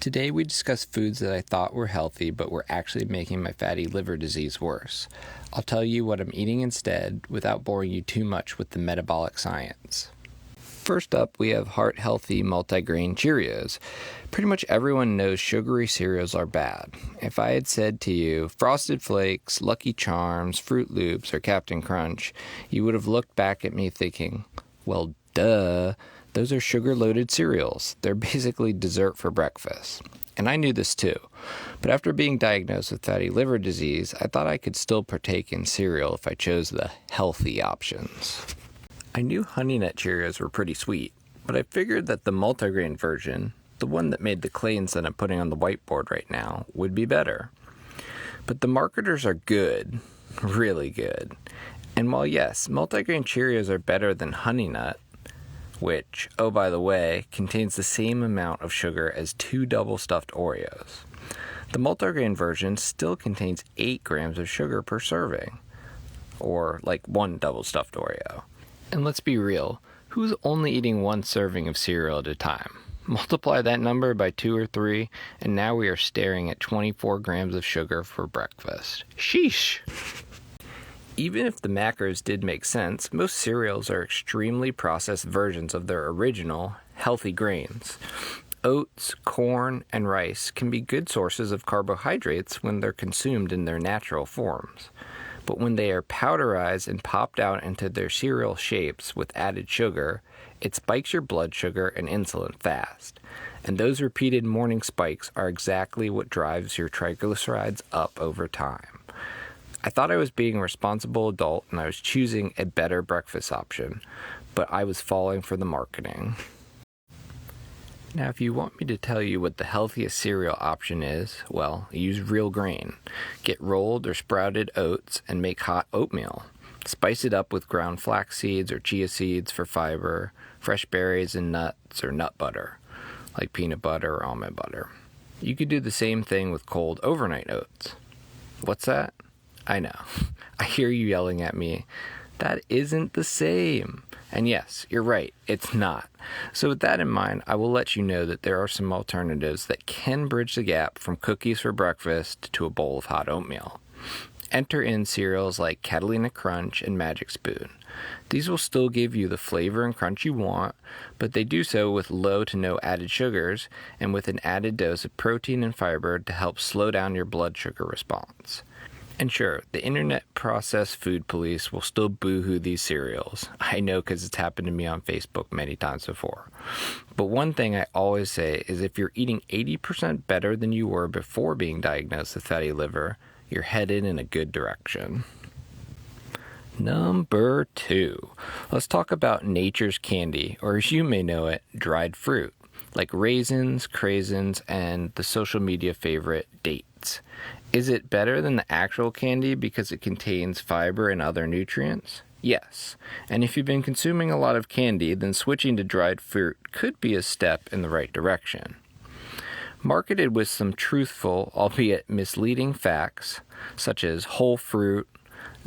Today we discuss foods that I thought were healthy but were actually making my fatty liver disease worse. I'll tell you what I'm eating instead without boring you too much with the metabolic science. First up, we have heart-healthy multigrain Cheerios. Pretty much everyone knows sugary cereals are bad. If I had said to you Frosted Flakes, Lucky Charms, Fruit Loops, or Captain Crunch, you would have looked back at me thinking, well, duh. Those are sugar-loaded cereals. They're basically dessert for breakfast. And I knew this too. But after being diagnosed with fatty liver disease, I thought I could still partake in cereal if I chose the healthy options. I knew Honey Nut Cheerios were pretty sweet, but I figured that the multigrain version, the one that made the claims that I'm putting on the whiteboard right now, would be better. But the marketers are good, really good. And while yes, multigrain Cheerios are better than Honey Nut, which, oh by the way, contains the same amount of sugar as 2 double-stuffed Oreos, the multigrain version still contains 8 grams of sugar per serving, or like 1 double-stuffed Oreo. And let's be real, who's only eating 1 serving of cereal at a time? Multiply that number by 2 or 3, and now we are staring at 24 grams of sugar for breakfast. Sheesh! Even if the macros did make sense, most cereals are extremely processed versions of their original, healthy grains. Oats, corn, and rice can be good sources of carbohydrates when they're consumed in their natural forms. But when they are powderized and popped out into their cereal shapes with added sugar, it spikes your blood sugar and insulin fast. And those repeated morning spikes are exactly what drives your triglycerides up over time. I thought I was being a responsible adult and I was choosing a better breakfast option, but I was falling for the marketing. Now, if you want me to tell you what the healthiest cereal option is, well, use real grain. Get rolled or sprouted oats and make hot oatmeal. Spice it up with ground flax seeds or chia seeds for fiber, fresh berries and nuts or nut butter, like peanut butter or almond butter. You could do the same thing with cold overnight oats. What's that? I know. I hear you yelling at me. That isn't the same. And yes, you're right, it's not. So with that in mind, I will let you know that there are some alternatives that can bridge the gap from cookies for breakfast to a bowl of hot oatmeal. Enter in cereals like Catalina Crunch and Magic Spoon. These will still give you the flavor and crunch you want, but they do so with low to no added sugars and with an added dose of protein and fiber to help slow down your blood sugar response. And sure, the internet processed food police will still boo-hoo these cereals. I know because it's happened to me on Facebook many times before. But one thing I always say is if you're eating 80% better than you were before being diagnosed with fatty liver, you're headed in a good direction. Number 2. Let's talk about nature's candy, or as you may know it, dried fruit, like raisins, craisins, and the social media favorite, dates. Is it better than the actual candy because it contains fiber and other nutrients? Yes. And if you've been consuming a lot of candy, then switching to dried fruit could be a step in the right direction. Marketed with some truthful, albeit misleading facts, such as whole fruit,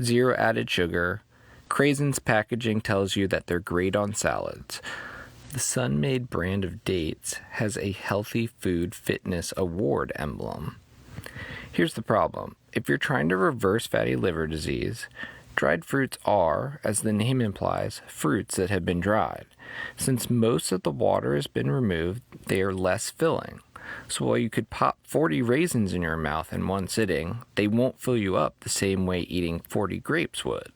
0 added sugar, craisins packaging tells you that they're great on salads. The Sun-Maid brand of dates has a Healthy Food Fitness Award emblem. Here's the problem. If you're trying to reverse fatty liver disease, dried fruits are, as the name implies, fruits that have been dried. Since most of the water has been removed, they are less filling. So while you could pop 40 raisins in your mouth in one sitting, they won't fill you up the same way eating 40 grapes would.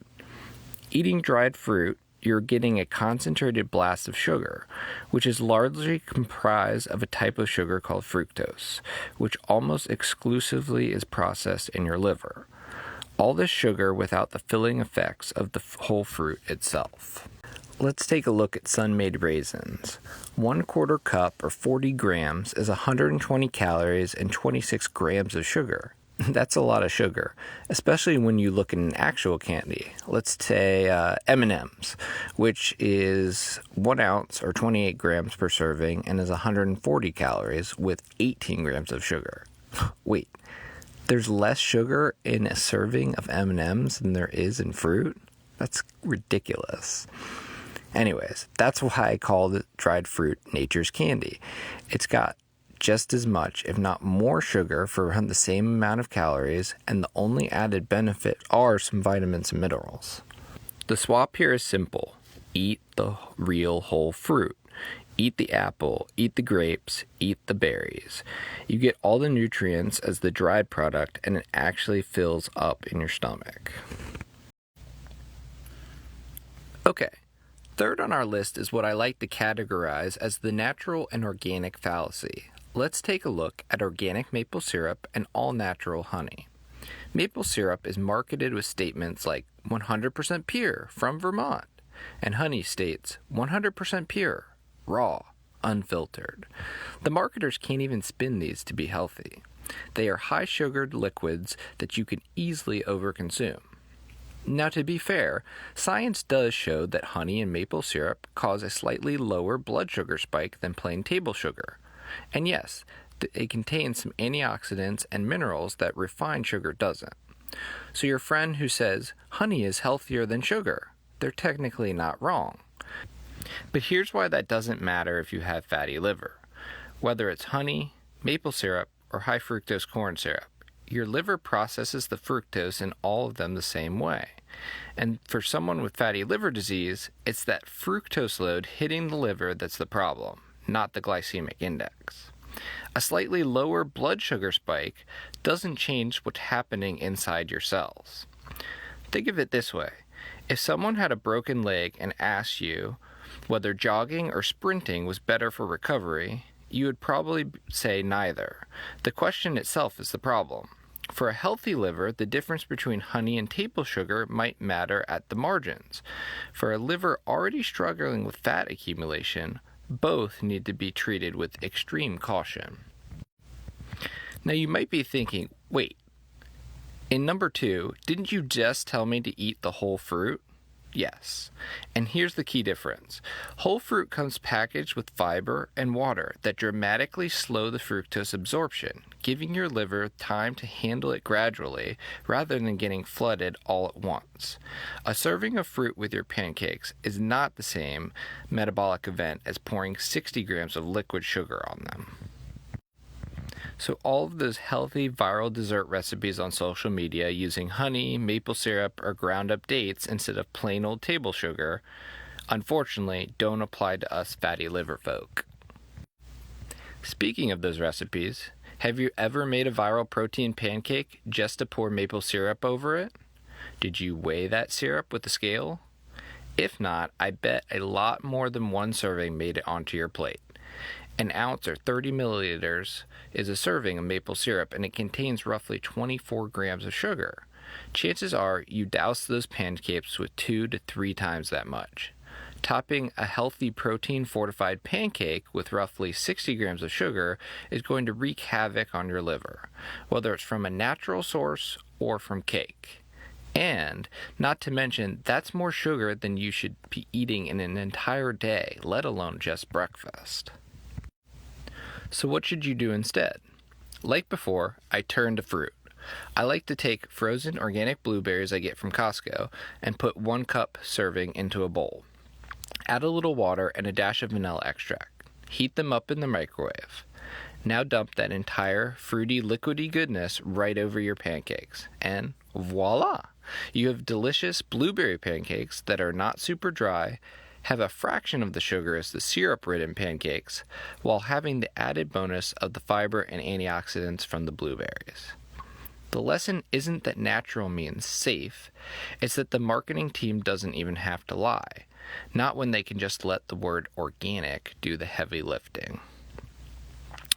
Eating dried fruit, you're getting a concentrated blast of sugar, which is largely comprised of a type of sugar called fructose, which almost exclusively is processed in your liver. All this sugar without the filling effects of the whole fruit itself. Let's take a look at Sun-Maid raisins. 1/4 cup or 40 grams is 120 calories and 26 grams of sugar. That's a lot of sugar, especially when you look at an actual candy. Let's say M&M's, which is 1 ounce or 28 grams per serving and is 140 calories with 18 grams of sugar. Wait, there's less sugar in a serving of M&M's than there is in fruit? That's ridiculous. Anyways, that's why I called it dried fruit nature's candy. It's got just as much, if not more, sugar for around the same amount of calories, and the only added benefit are some vitamins and minerals. The swap here is simple. Eat the real whole fruit. Eat the apple, eat the grapes, eat the berries. You get all the nutrients as the dried product, and it actually fills up in your stomach. Okay, third on our list is what I like to categorize as the natural and organic fallacy. Let's take a look at organic maple syrup and all-natural honey. Maple syrup is marketed with statements like 100% pure from Vermont, and honey states 100% pure, raw, unfiltered. The marketers can't even spin these to be healthy. They are high-sugared liquids that you can easily overconsume. Now, to be fair, science does show that honey and maple syrup cause a slightly lower blood sugar spike than plain table sugar. And yes, it contains some antioxidants and minerals that refined sugar doesn't. So your friend who says honey is healthier than sugar, they're technically not wrong. But here's why that doesn't matter if you have fatty liver. Whether it's honey, maple syrup, or high fructose corn syrup, your liver processes the fructose in all of them the same way. And for someone with fatty liver disease, it's that fructose load hitting the liver that's the problem, not the glycemic index. A slightly lower blood sugar spike doesn't change what's happening inside your cells. Think of it this way. If someone had a broken leg and asked you whether jogging or sprinting was better for recovery, you would probably say neither. The question itself is the problem. For a healthy liver, the difference between honey and table sugar might matter at the margins. For a liver already struggling with fat accumulation, both need to be treated with extreme caution. Now you might be thinking, wait, in number 2, didn't you just tell me to eat the whole fruit? Yes. And here's the key difference. Whole fruit comes packaged with fiber and water that dramatically slow the fructose absorption, giving your liver time to handle it gradually rather than getting flooded all at once. A serving of fruit with your pancakes is not the same metabolic event as pouring 60 grams of liquid sugar on them. So all of those healthy viral dessert recipes on social media using honey, maple syrup, or ground up dates instead of plain old table sugar, unfortunately, don't apply to us fatty liver folk. Speaking of those recipes, have you ever made a viral protein pancake just to pour maple syrup over it? Did you weigh that syrup with a scale? If not, I bet a lot more than one serving made it onto your plate. An ounce or 30 milliliters is a serving of maple syrup, and it contains roughly 24 grams of sugar. Chances are you douse those pancakes with 2 to 3 times that much. Topping a healthy protein-fortified pancake with roughly 60 grams of sugar is going to wreak havoc on your liver, whether it's from a natural source or from cake. And, not to mention, that's more sugar than you should be eating in an entire day, let alone just breakfast. So what should you do instead? Like before, I turn to fruit. I like to take frozen organic blueberries I get from Costco and put 1 cup serving into a bowl. Add a little water and a dash of vanilla extract. Heat them up in the microwave. Now dump that entire fruity, liquidy goodness right over your pancakes. And voila! You have delicious blueberry pancakes that are not super dry, have a fraction of the sugar as the syrup-ridden pancakes, while having the added bonus of the fiber and antioxidants from the blueberries. The lesson isn't that natural means safe, it's that the marketing team doesn't even have to lie, not when they can just let the word organic do the heavy lifting.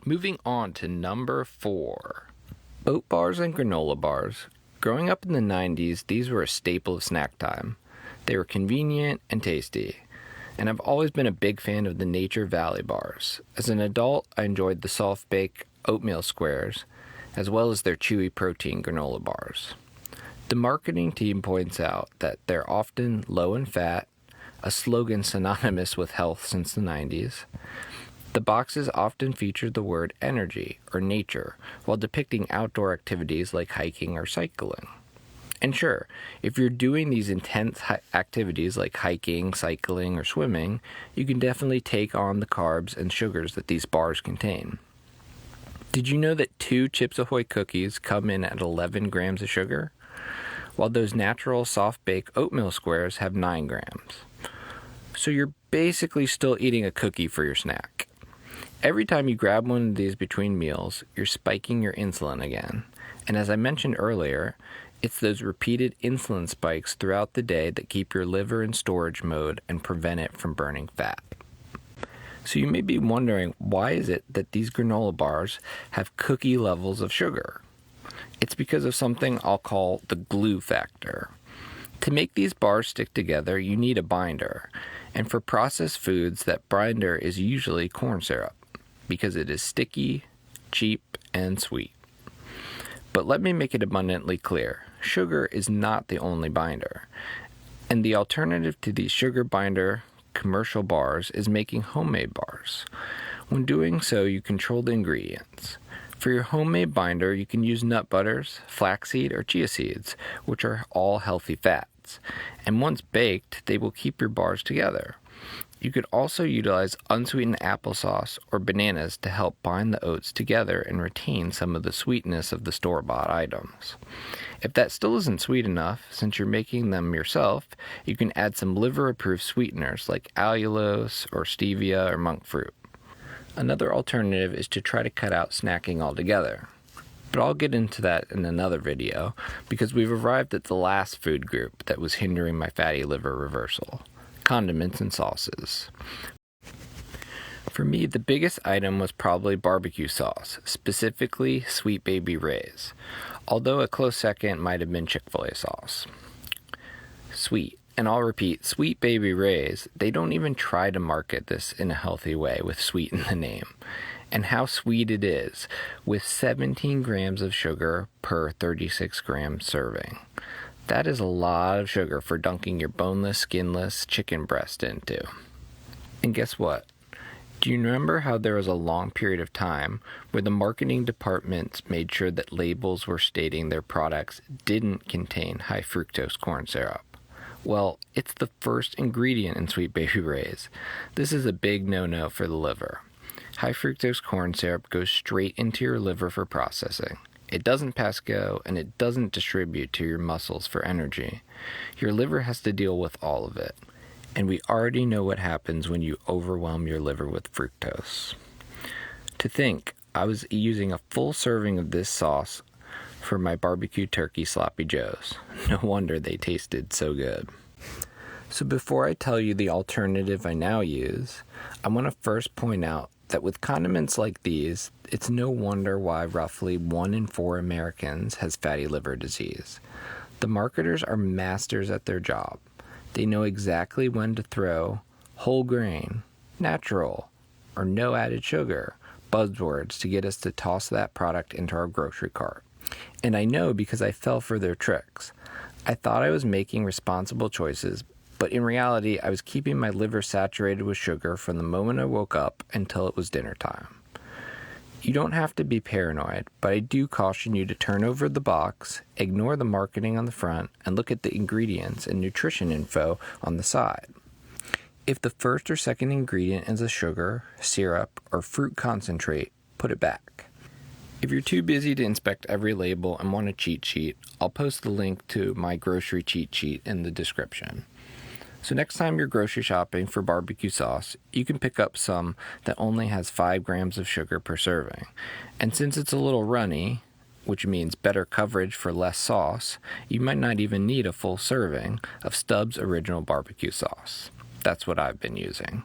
Moving on to number 4. Oat bars and granola bars. Growing up in the 90s, these were a staple of snack time. They were convenient and tasty. And I've always been a big fan of the Nature Valley bars. As an adult, I enjoyed the soft-baked oatmeal squares, as well as their chewy protein granola bars. The marketing team points out that they're often low in fat, a slogan synonymous with health since the 90s. The boxes often feature the word energy or nature, while depicting outdoor activities like hiking or cycling. And sure, if you're doing these intense activities like hiking, cycling, or swimming, you can definitely take on the carbs and sugars that these bars contain. Did you know that 2 Chips Ahoy cookies come in at 11 grams of sugar, while those natural soft-bake oatmeal squares have 9 grams? So you're basically still eating a cookie for your snack. Every time you grab one of these between meals, you're spiking your insulin again. And as I mentioned earlier, it's those repeated insulin spikes throughout the day that keep your liver in storage mode and prevent it from burning fat. So you may be wondering, why is it that these granola bars have cookie levels of sugar? It's because of something I'll call the glue factor. To make these bars stick together, you need a binder. And for processed foods, that binder is usually corn syrup, because it is sticky, cheap, and sweet. But let me make it abundantly clear, sugar is not the only binder. And the alternative to these sugar binder commercial bars is making homemade bars. When doing so, you control the ingredients. For your homemade binder, you can use nut butters, flaxseed, or chia seeds, which are all healthy fats. And once baked, they will keep your bars together. You could also utilize unsweetened applesauce or bananas to help bind the oats together and retain some of the sweetness of the store-bought items. If that still isn't sweet enough, since you're making them yourself, you can add some liver-approved sweeteners like allulose or stevia or monk fruit. Another alternative is to try to cut out snacking altogether. But I'll get into that in another video because we've arrived at the last food group that was hindering my fatty liver reversal: condiments and sauces. For me, the biggest item was probably barbecue sauce, specifically Sweet Baby Ray's, although a close second might have been Chick-fil-A sauce. Sweet, and I'll repeat, Sweet Baby Ray's, they don't even try to market this in a healthy way with sweet in the name. And how sweet it is, with 17 grams of sugar per 36 gram serving. That is a lot of sugar for dunking your boneless, skinless chicken breast into. And guess what? Do you remember how there was a long period of time where the marketing departments made sure that labels were stating their products didn't contain high fructose corn syrup? Well, it's the first ingredient in Sweet Baby Ray's. This is a big no-no for the liver. High fructose corn syrup goes straight into your liver for processing. It doesn't pass go, and it doesn't distribute to your muscles for energy. Your liver has to deal with all of it. And we already know what happens when you overwhelm your liver with fructose. To think, I was using a full serving of this sauce for my barbecue turkey sloppy joes. No wonder they tasted so good. So before I tell you the alternative I now use, I want to first point out that with condiments like these, it's no wonder why roughly 1 in 4 Americans has fatty liver disease. The marketers are masters at their job. They know exactly when to throw whole grain, natural, or no added sugar buzzwords to get us to toss that product into our grocery cart. And I know because I fell for their tricks. I thought I was making responsible choices, but in reality, I was keeping my liver saturated with sugar from the moment I woke up until it was dinner time. You don't have to be paranoid, but I do caution you to turn over the box, ignore the marketing on the front, and look at the ingredients and nutrition info on the side. If the first or second ingredient is a sugar, syrup, or fruit concentrate, put it back. If you're too busy to inspect every label and want a cheat sheet, I'll post the link to my grocery cheat sheet in the description. So next time you're grocery shopping for barbecue sauce, you can pick up some that only has 5 grams of sugar per serving. And since it's a little runny, which means better coverage for less sauce, you might not even need a full serving of Stubbs Original Barbecue Sauce. That's what I've been using.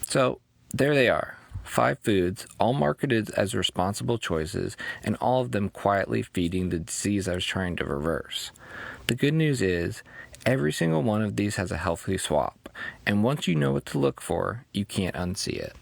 So there they are, 5 foods, all marketed as responsible choices, and all of them quietly feeding the disease I was trying to reverse. The good news is, every single one of these has a healthy swap, and once you know what to look for, you can't unsee it.